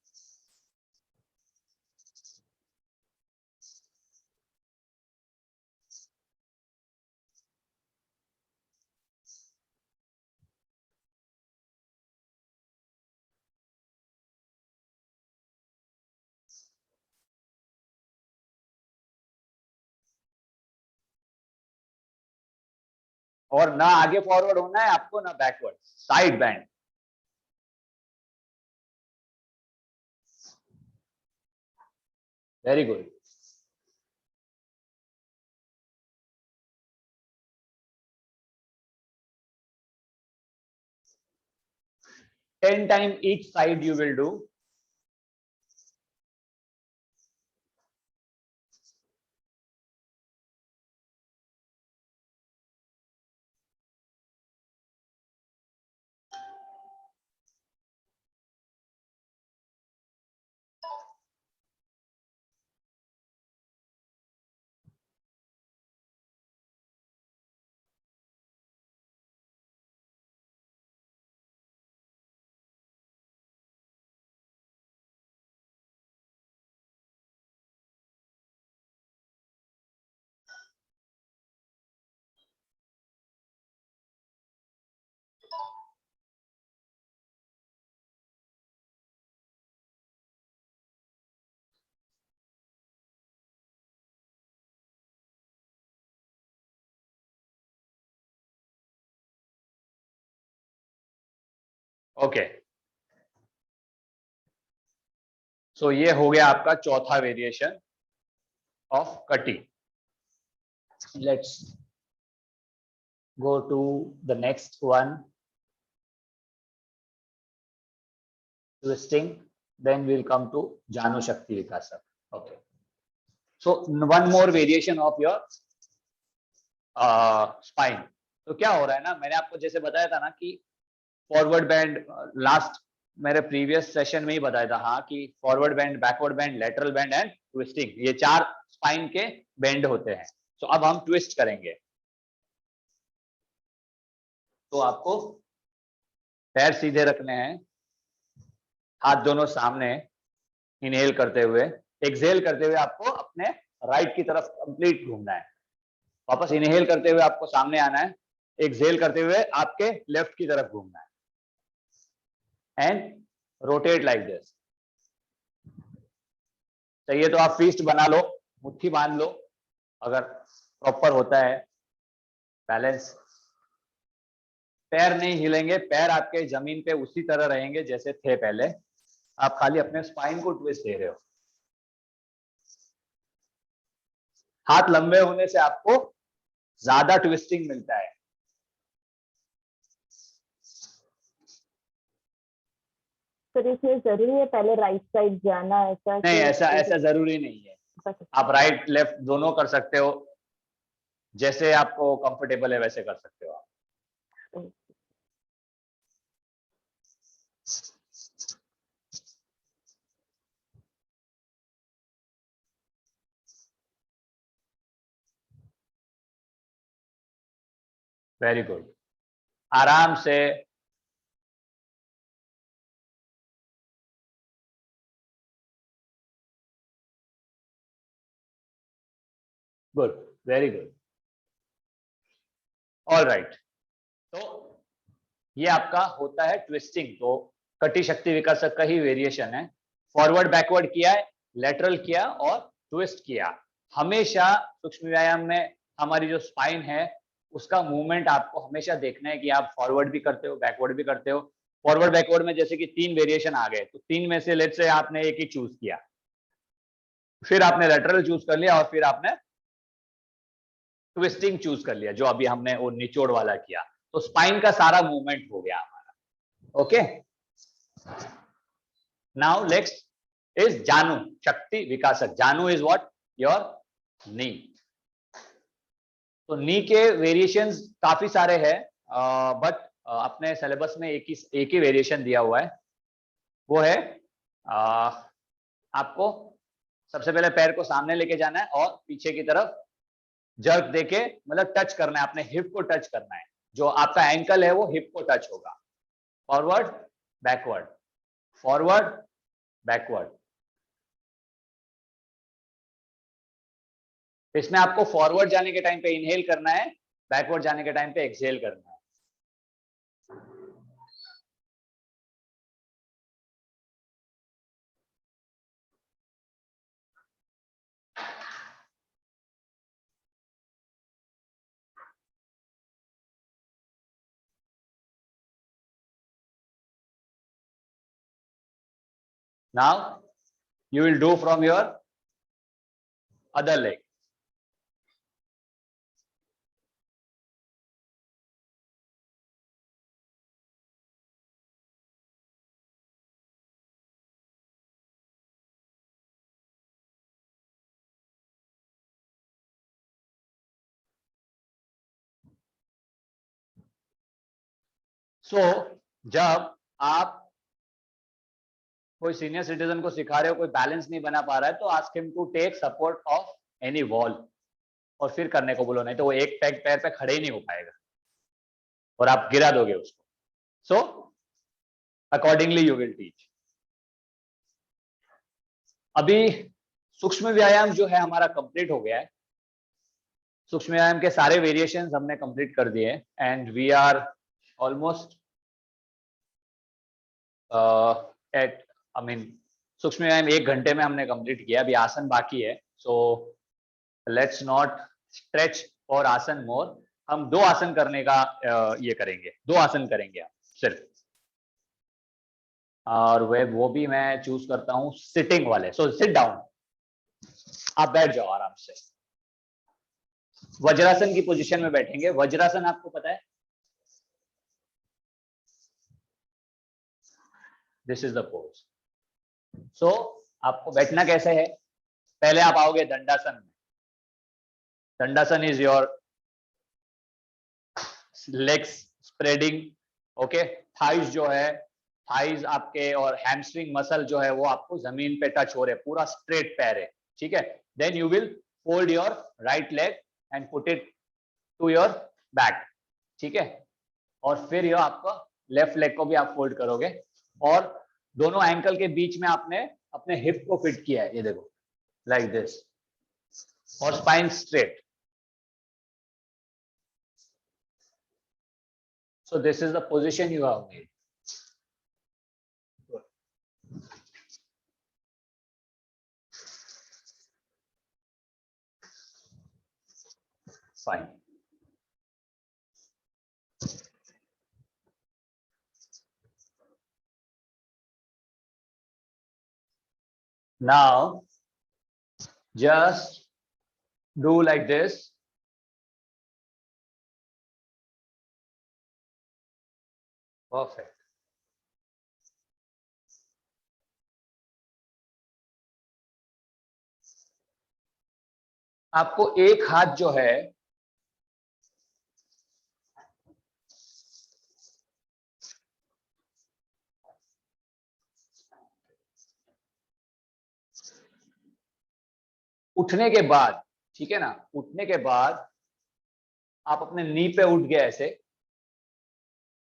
और ना आगे फॉरवर्ड होना है आपको, ना backward, side bend. Very good. Ten time each side you will do. Okay, so ये हो गया आपका चौथा वेरिएशन ऑफ कटी। Let's go to the next one, twisting, then we'll come to Janu Shakti Vikasak. Okay, so one more variation of your spine. तो क्या हो रहा है ना, मैंने आपको जैसे बताया था ना कि फॉरवर्ड बैंड, लास्ट मेरे प्रीवियस सेशन में ही बताया था, हाँ, कि forward band, backward band, lateral band and twisting, ये 4 स्पाइन के बैंड होते हैं. तो अब हम ट्विस्ट करेंगे. तो आपको पैर सीधे रखने हैं, हाथ दोनों सामने, इनहेल करते हुए, एक्सहेल करते हुए आपको अपने राइट की तरफ कंप्लीट घूमना है. वापस इनहेल करते हुए आपको सामने आना है, एक्सहेल करते हुए आपके लेफ्ट की तरफ घूमना है, एंड रोटेट लाइक दिस. चाहिए तो आप फिस्ट बना लो, मुट्ठी बांध लो, अगर प्रॉपर होता है बैलेंस. पैर नहीं हिलेंगे, पैर आपके जमीन पे उसी तरह रहेंगे जैसे थे पहले. आप खाली अपने स्पाइन को ट्विस्ट दे रहे हो. हाथ लंबे होने से आपको ज्यादा ट्विस्टिंग मिलता है. सर इसमें जरूरी है पहले राइट साइड जाना, ऐसा नहीं, ऐसा जरूरी नहीं है. आप राइट लेफ्ट दोनों कर सकते हो, जैसे आपको कंफर्टेबल है वैसे कर सकते हो आप. Very good. आराम से good, very good. All right. तो ये आपका होता है ट्विस्टिंग. तो कटी शक्ति विकासक का ही वेरिएशन है. फॉरवर्ड बैकवर्ड किया है, लेटरल किया और ट्विस्ट किया. हमेशा सूक्ष्म व्यायाम में हमारी जो स्पाइन है उसका मूवमेंट आपको हमेशा देखना है कि आप फॉरवर्ड भी करते हो, बैकवर्ड भी करते हो. फॉरवर्ड बैकवर्ड में जैसे कि 3 वेरिएशन आ गए, तो 3 में से लेट्स से आपने एक ही चूज किया, फिर आपने लेटरल चूज कर लिया और फिर आपने ट्विस्टिंग चूज कर लिया, जो अभी हमने वो निचोड़ वाला किया. तो स्पाइन का सारा मूवमेंट हो गया हमारा. ओके, नाउ नेक्स्ट इज जानु शक्ति विकासक. जानु इज व्हाट? Your knee. तो नी के वेरिएशंस काफी सारे हैं, बट अपने सिलेबस में एक ही वेरिएशन दिया हुआ है. वो है आपको सबसे पहले पैर को सामने लेके जाना है और पीछे की तरफ जर्क देके, मतलब टच करना है, अपने हिप को टच करना है. जो आपका एंकल है वो हिप को टच होगा. Forward backward, forward backward. इसमें आपको फॉरवर्ड जाने के टाइम पे इनहेल करना है, बैकवर्ड जाने के टाइम पे एक्सहेल करना है. Now you will do from your other leg. So जब आप कोई सीनियर सिटीजन को सिखा रहे हो, कोई बैलेंस नहीं बना पा रहा है, तो ask him to take support of any wall और फिर करने को बोलो, नहीं तो वो एक पैर पे खड़े ही नहीं हो पाएगा और आप गिरा दोगे उसको. So accordingly you will teach. अभी सूक्ष्म व्यायाम जो है हमारा कंप्लीट हो गया है. सूक्ष्म व्यायाम के सारे वेरिएशंस हमने कंप्लीट कर दिए and we are almost at, I mean सूक्ष्म व्यायाम 1 घंटे में हमने कंप्लीट किया. अभी आसन बाकी है. So let's not stretch for आसन मोर. हम 2 आसन करने का ये करेंगे, 2 आसन करेंगे हम सिर्फ. और वो भी मैं चूज करता हूं सिटिंग वाले. सो सिट डाउन, आप बैठ जाओ आराम से. वज्रासन की पोजीशन में बैठेंगे। वज्रासन आपको पता है, this is the pose. So आपको बैठना कैसे है, पहले आप आओगे दंडासन में। Dandasana is your legs spreading, okay. Thighs जो है, थाइज आपके और हैमस्ट्रिंग मसल जो है वो आपको जमीन पे टच हो रहे, पूरा स्ट्रेट पैर है, ठीक है। Then you will fold your right leg and put it to your back, ठीक है। और फिर ये आपका लेफ्ट लेग को भी आप फोल्ड करोगे और दोनों एंकल के बीच में आपने अपने हिप को फिट किया है, ये देखो, लाइक दिस, और spine straight. So this is the position you have made. Fine. Now, just do like this. Perfect. आपको एक हाथ जो है उठने के बाद, ठीक है ना, उठने के बाद आप अपने नी पे उठ गए ऐसे,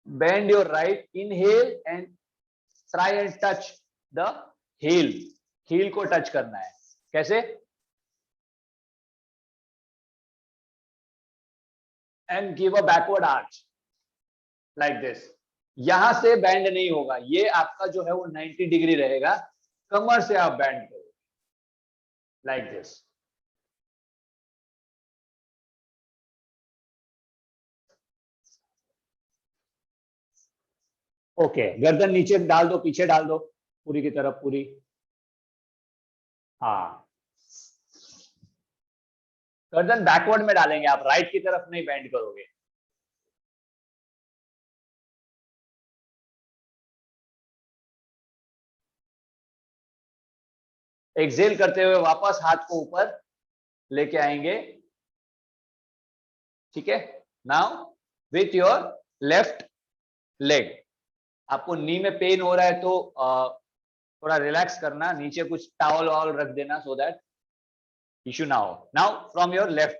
bend your right, inhale and try and touch the heel, heel को टच करना है। कैसे? And give a backward arch like this. यहां से बैंड नहीं होगा, ये आपका जो है वो 90 डिग्री रहेगा, कमर से आप बैंड करो लाइक दिस। ओके, गर्दन नीचे डाल दो, पीछे डाल दो, पूरी की तरफ, पूरी। हाँ, गर्दन बैकवर्ड में डालेंगे आप, राइट की तरफ नहीं बेंड करोगे। एक्सेल करते हुए वापस हाथ को ऊपर लेके आएंगे, ठीक है। Now with your left leg, आपको नी में पेन हो रहा है तो थोड़ा रिलैक्स करना, नीचे कुछ टॉवल वावल रख देना सो दैट इश्यू ना हो। Now from your left,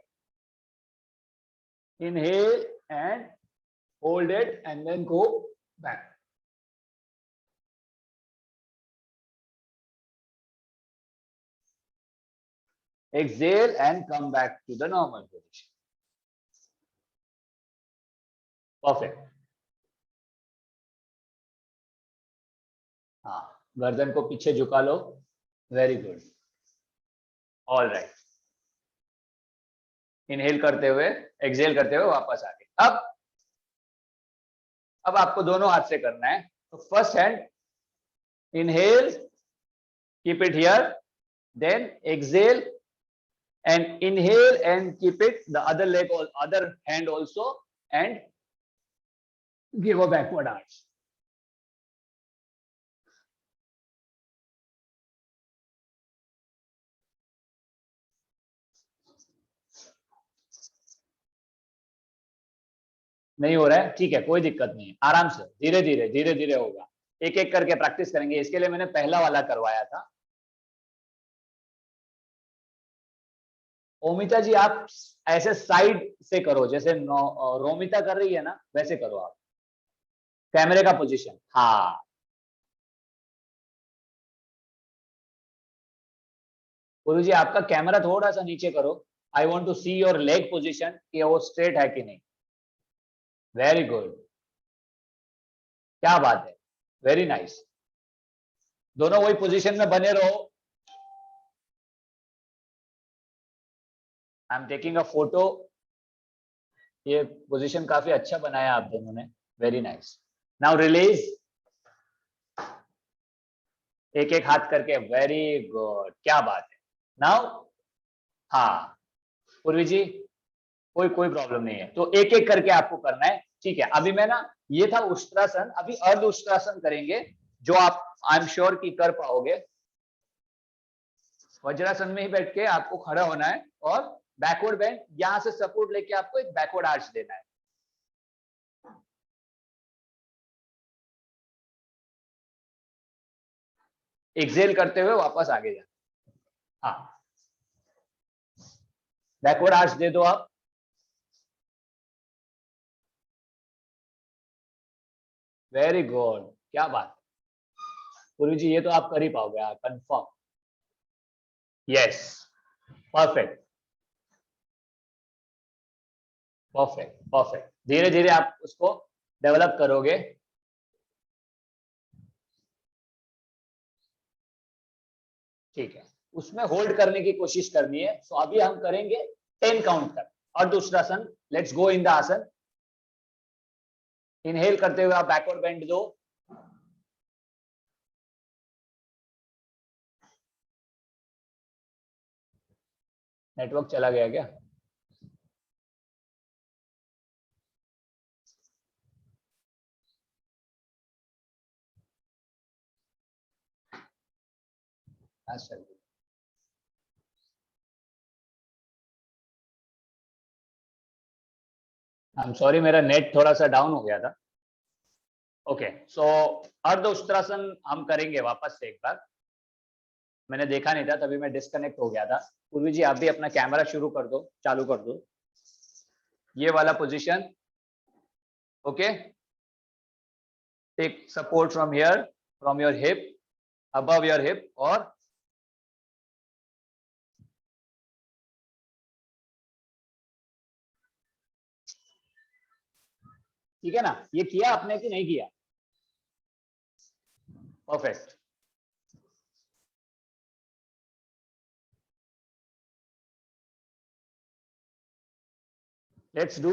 inhale and hold it and then go back. Exhale and come back to the normal position. Perfect. हाँ, गर्दन को पीछे झुका लो, very good. All right, inhale करते हुए, एक्सहेल करते हुए वापस आगे। अब आपको दोनों हाथ से करना है। तो first hand inhale, keep it here, then exhale and inhale and keep it the other leg or other hand also and give a backward arch. नहीं हो रहा है, ठीक है, कोई दिक्कत नहीं है, आराम से धीरे धीरे धीरे धीरे होगा, एक एक करके प्रैक्टिस करेंगे। इसके लिए मैंने पहला वाला करवाया था। ओमिता जी आप ऐसे साइड से करो, जैसे रोमिता कर रही है ना, वैसे करो आप, कैमरे का पोजीशन। हाँ, गुरु जी आपका कैमरा थोड़ा सा नीचे करो, I want to see your leg position कि वो स्ट्रेट है कि नहीं। वेरी गुड, क्या बात है, वेरी नाइस। दोनों वही पोजीशन में बने रहो। I am taking a photo, ये पोजीशन काफी अच्छा बनाया आप दोनों ने, वेरी नाइस। नाउ रिलीज, एक एक हाथ करके, वेरी गुड, क्या बात है। नाउ हाँ पूर्वी जी, कोई कोई प्रॉब्लम नहीं है। तो एक एक करके आपको करना है, ठीक है। अभी मैं ना, ये था उष्ट्रासन, अभी अर्ध उष्ट्रासन करेंगे जो आप आई एम श्योर कि कर पाओगे। वज्रासन में ही बैठ के आपको खड़ा होना है और बैकवर्ड बेंड, यहां से सपोर्ट लेके आपको एक बैकवर्ड आर्च देना है। एक्सेल करते हुए वापस आगे जाना। हाँ, बैकवर्ड आर्च दे दो आप। वेरी गुड, क्या बात, पूर्वी जी ये तो आप कर ही पाओगे confirm. Yes, perfect perfect perfect. धीरे धीरे आप उसको डेवलप करोगे। ठीक है, उसमें होल्ड करने की कोशिश करनी है। सो अभी हम करेंगे 10 काउंट तक। और दूसरा आसन, लेट्स गो इन द आसन। इनहेल करते हुए आप बैकवर्ड बेंड दो। नेटवर्क चला गया क्या? आई एम सॉरी, मेरा नेट थोड़ा सा डाउन हो गया था। ओके, सो अर्ध उष्ट्रासन हम करेंगे वापस से एक बार। मैंने देखा नहीं था, तभी मैं डिस्कनेक्ट हो गया था। पूर्वी जी आप भी अपना कैमरा शुरू कर दो, चालू कर दो। ये वाला position, okay. Take support from here, from your hip, above your hip, और ठीक है ना? ये किया आपने कि नहीं किया? परफेक्ट। Let's do.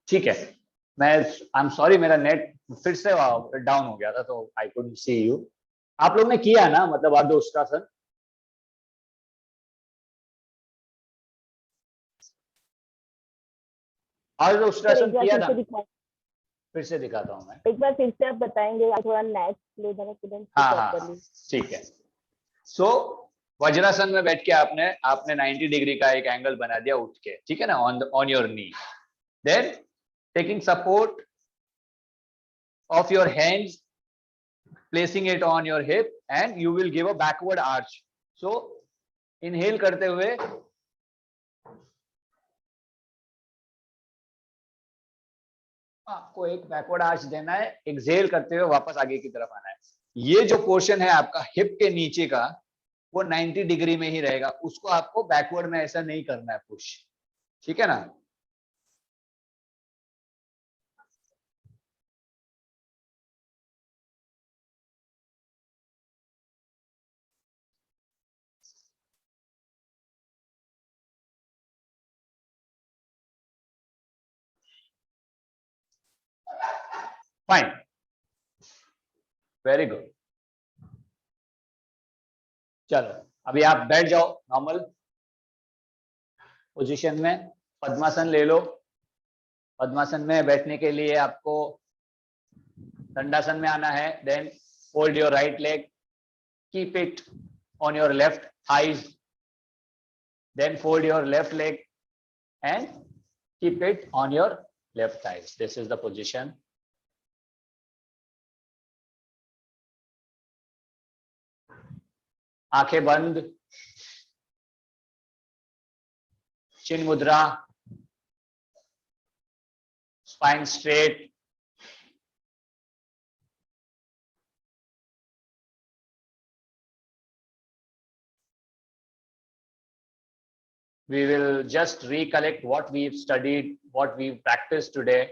ठीक है, मैं आई एम सॉरी, मेरा नेट फिर से डाउन हो गया था, तो आई कुडंट सी यू। आप लोग ने किया ना, मतलब अर्ध उष्ट्रासन? अर्ध उष्ट्रासन किया था? फिर से दिखाता हूं मैं। एक बार फिर से आप बताएंगे, थोड़ा नेट स्लो था, couldn't see हाँ हाँ, properly. ठीक है। सो वज्रासन में बैठ के आपने 90 डिग्री का एक एंगल बना दिया उठ के, ठीक है ना, on your knee. Then taking support of your hands, placing it on your hip, and you will give a backward arch. So inhale करते हुए आपको एक बैकवर्ड आर्च देना है, एक्सेल करते हुए वापस आगे की तरफ आना है। ये जो पोर्शन है आपका हिप के नीचे का, वो 90 डिग्री में ही रहेगा, उसको आपको बैकवर्ड में ऐसा नहीं करना है पुश, ठीक है ना? Fine, very good. चलो अभी आप बैठ जाओ नॉर्मल पोजीशन में, पद्मासन ले लो। पद्मासन में बैठने के लिए आपको दंडासन में आना है। Then fold your right leg, keep it on your left thighs, then fold your left leg and keep it on your left thighs. This is the position. आंखें बंद, चिन मुद्रा, spine straight. We will just recollect what we've studied, what we've practiced today.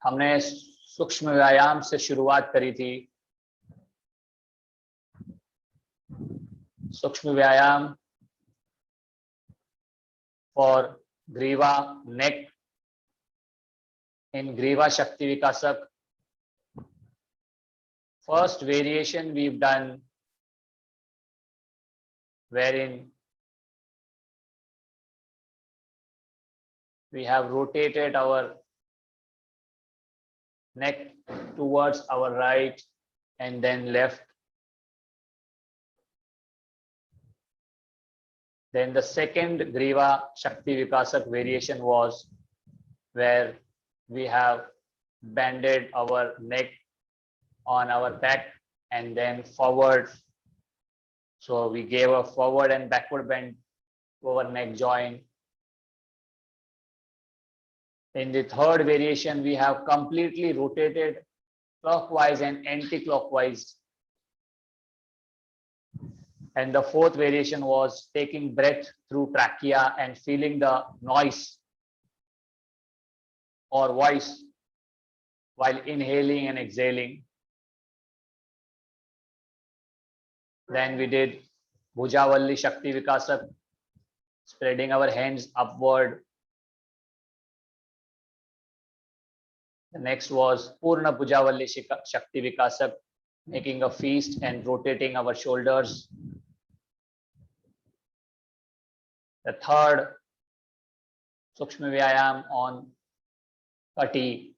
हमने सूक्ष्म व्यायाम से शुरुआत करी थी। Sukshma Vyayam for Griva, neck in Griva Shakti Vikasak. First variation we've done wherein we have rotated our neck towards our right and then left. Then the second Griva Shakti Vikasak variation was where we have bended our neck on our back and then forward. So we gave a forward and backward bend to our neck joint. In the third variation, we have completely rotated clockwise and anti-clockwise. And the fourth variation was taking breath through trachea and feeling the noise or voice while inhaling and exhaling. Then we did Bhujavalli Shakti Vikasak, spreading our hands upward. The next was Purna Bhujavalli Shakti Vikasak, making a feast and rotating our shoulders. The third, Sukshma Vyayam on Kati,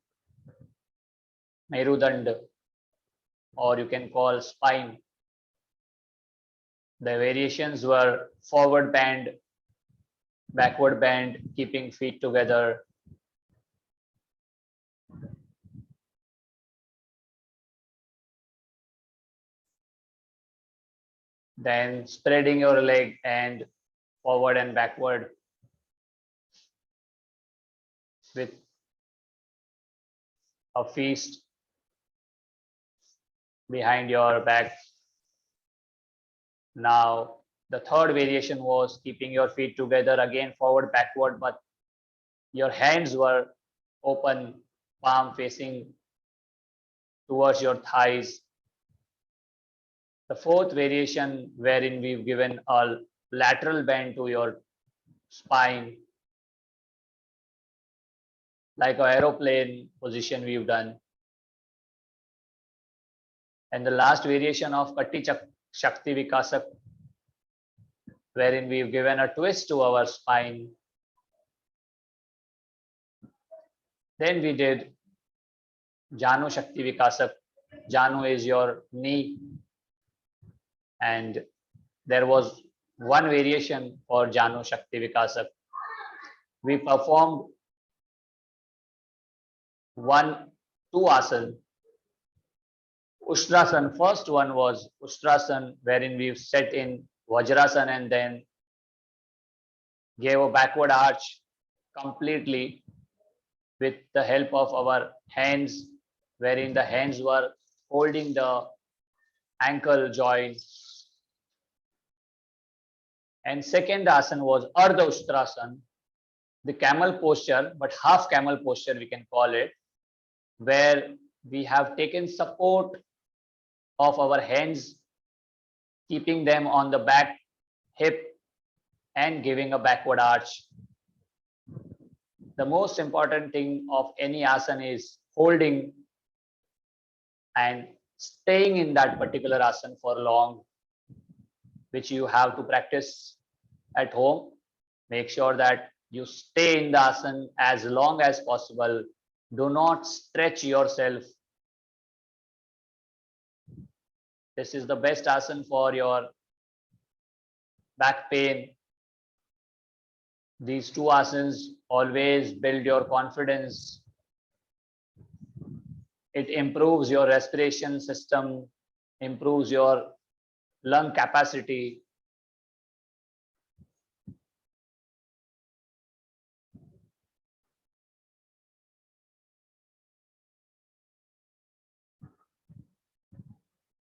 Merudand, or you can call spine. The variations were forward bend, backward bend, keeping feet together. Then spreading your leg and forward and backward with a fist behind your back. Now, the third variation was keeping your feet together, again forward, backward, but your hands were open, palm facing towards your thighs. The fourth variation wherein we've given a lateral bend to your spine, like an aeroplane position we've done. And the last variation of Kati Shakti Vikasak, wherein we've given a twist to our spine. Then we did Janu Shakti Vikasak. Janu is your knee. And there was one variation for Janu Shakti Vikasak. We performed two asanas. Ushtrasan, first one was Ushtrasan, wherein we sat in Vajrasan and then gave a backward arch completely with the help of our hands, wherein the hands were holding the ankle joint. And second asana was Ardha Ushtrasan, the camel posture, but half camel posture we can call it, where we have taken support of our hands, keeping them on the back hip and giving a backward arch. The most important thing of any asana is holding and staying in that particular asana for long, which you have to practice at home. Make sure that you stay in the asana as long as possible. Do not stretch yourself. This is the best asana for your back pain. These two asanas always build your confidence. It improves your respiration system, improves your lung capacity.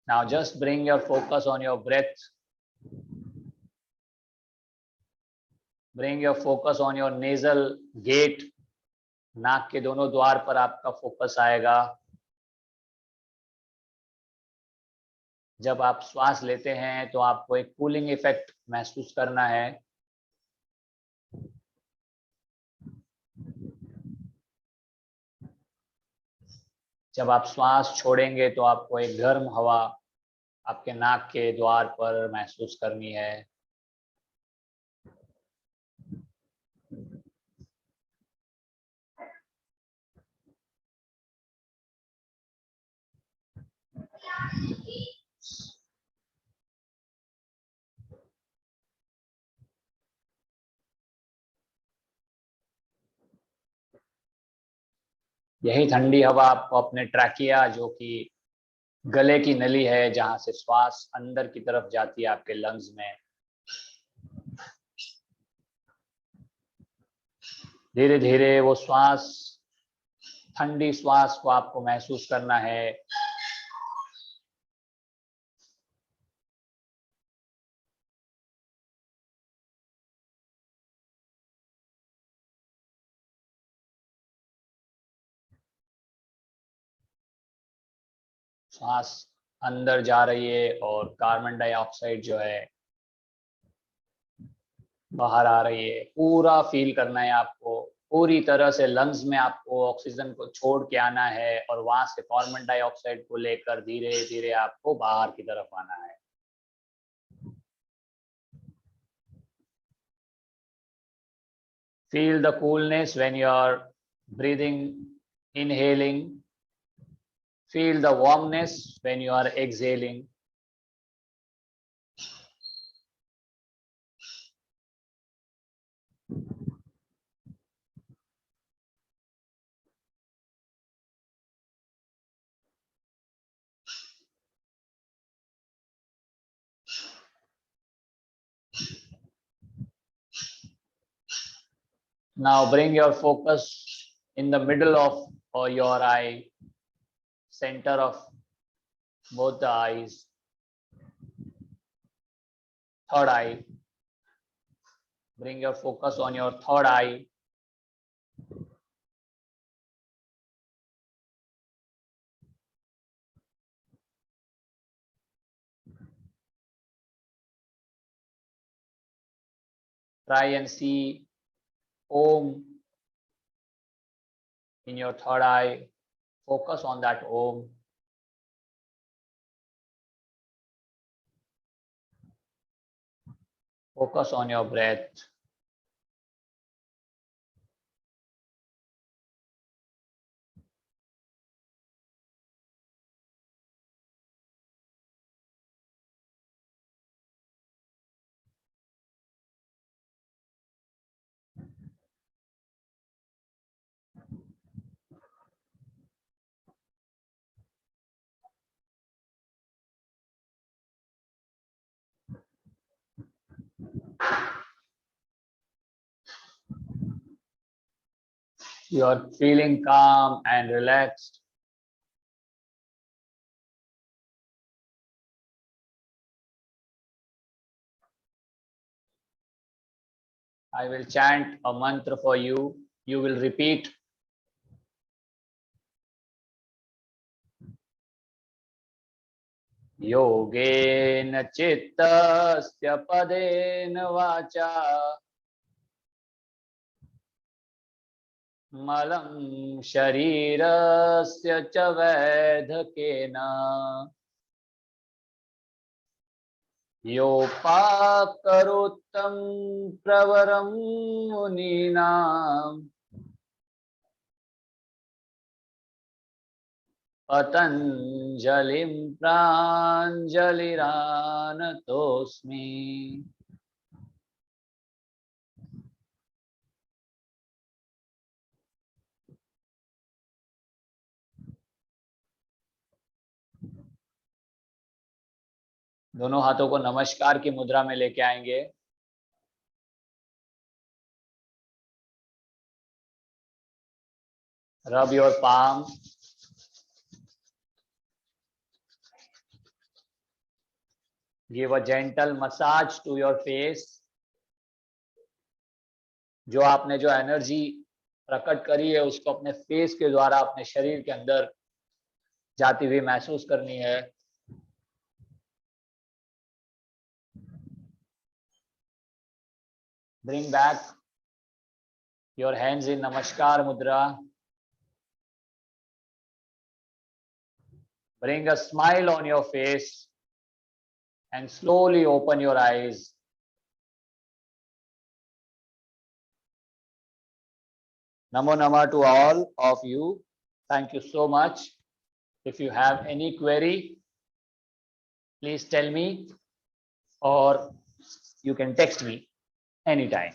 Now just bring your focus on your breath. Bring your focus on your nasal gate. नाक के दोनों द्वार पर आपका focus आएगा. जब आप श्वास लेते हैं तो आपको एक कूलिंग इफेक्ट महसूस करना है। जब आप श्वास छोड़ेंगे तो आपको एक गर्म हवा आपके नाक के द्वार पर महसूस करनी है। यही ठंडी हवा आपको अपने ट्रैकिया, जो कि गले की नली है जहां से श्वास अंदर की तरफ जाती है आपके लंग्स में, धीरे धीरे वो श्वास, ठंडी श्वास को आपको महसूस करना है। श्वास अंदर जा रही है और कार्बन डाइऑक्साइड जो है बाहर आ रही है। पूरा फील करना है आपको, पूरी तरह से लंग्स में आपको ऑक्सीजन को छोड़ के आना है और वहां से कार्बन डाइऑक्साइड को लेकर धीरे धीरे आपको बाहर की तरफ आना है। Feel the coolness when you are breathing, inhaling. Feel the warmness when you are exhaling. Now bring your focus in the middle of your eye, center of both the eyes, third eye. Bring your focus on your third eye. Try and see Om in your third eye. Focus on that Om. Focus on your breath. You are feeling calm and relaxed. I will chant a mantra for you. You will repeat. योगेन चित्तस्य पदेन वाचा मलं शरीरस्य च वैधकेन योपाकरोत्तं प्रवरं मुनीनां पतंजलिं प्राञ्जलिरानतोऽस्मि। दोनों हाथों को नमस्कार की मुद्रा में लेके आएंगे। Rub your palm. Give a gentle massage to your face. जो आपने जो एनर्जी प्रकट करी है उसको अपने फेस के द्वारा अपने शरीर के अंदर जाती हुई महसूस करनी है। Bring back your hands in Namaskar Mudra. Bring a smile on your face and slowly open your eyes. Namo Nama to all of you. Thank you so much. If you have any query, please tell me, or you can text me anytime.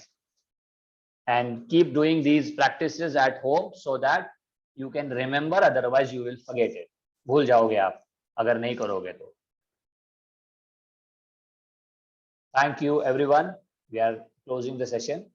And keep doing these practices at home so that you can remember, otherwise you will forget it. भूल जाओगे आप अगर नहीं करोगे तो. Thank you everyone. We are closing the session.